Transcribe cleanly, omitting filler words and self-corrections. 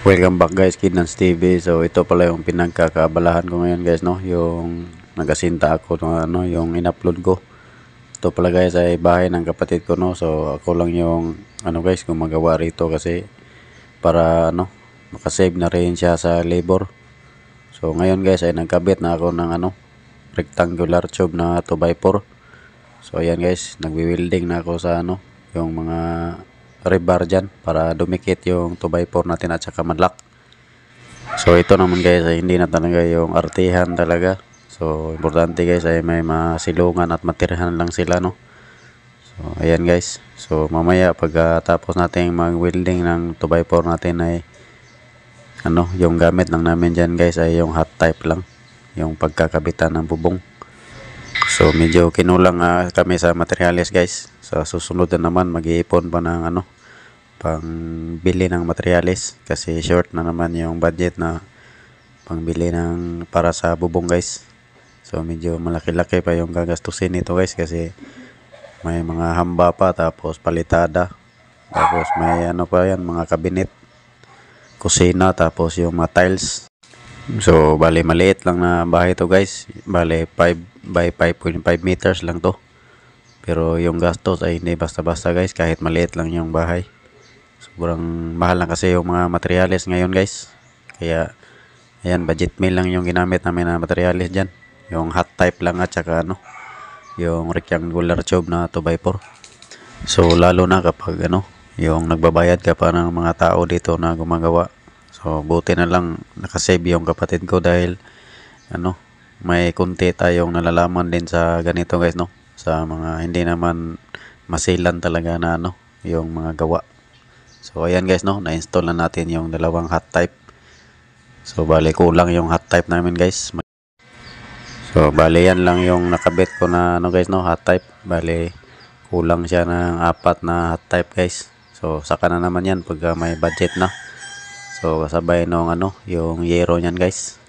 Welcome back guys, Kidnans TV. So ito pala yung pinagkakaabalahan ko ngayon guys, no, yung nagasinta ako no, yung in-upload ko. Ito pala guys ay bahay ng kapatid ko, no. So ako lang yung guys gumagawa rito kasi para makasave na rin siya sa labor. So ngayon guys ay nagkabit na ako ng rectangular tube na 2x4. So ayan guys, nagwi-welding na ako sa yung mga rebar dyan para dumikit yung 2x4 natin at saka madlock. So ito naman guys ay hindi na talaga yung artihan talaga. So importante guys ay may masilungan at matirhan lang sila, no. So ayan guys, so mamaya pagkatapos natin mag welding ng 2x4 natin ay yung gamit lang namin dyan guys ay yung hot type lang, yung pagkakabitan ng bubong. So medyo kinulang kami sa materials guys. Sa susunod na naman mag-iipon pa ng pang bili ng materials kasi short na naman yung budget na pangbili ng para sa bubong guys. So medyo malaki-laki pa yung gagastusin nito guys kasi may mga hamba pa, tapos palitada, tapos may pa yan, mga cabinet, kusina, tapos yung mga tiles. So bali maliit lang na bahay to guys, bali 5 by 5.5 meters lang to. Pero yung gastos ay hindi basta-basta guys, kahit maliit lang yung bahay. Sobrang mahal na kasi yung mga materials ngayon guys. Kaya ayan, budget meal lang yung ginamit namin na materials dyan. Yung hot type lang at saka yung rectangular tube na 2x4. So lalo na kapag yung nagbabayad ka pa ng mga tao dito na gumagawa. So buti na lang nakasave yung kapatid ko dahil may kunti tayong nalalaman din sa ganito guys, no. Sa mga hindi naman masilan talaga na yung mga gawa. So ayan guys, no, na-install na natin yung dalawang hot type. So bali kulang yung hot type namin guys. So bali yan lang yung nakabit ko na guys, no, hot type. Bali kulang siya ng 4 na hot type guys. So saka na naman yan pag may budget na. So kasabay nung yung yero niyan guys.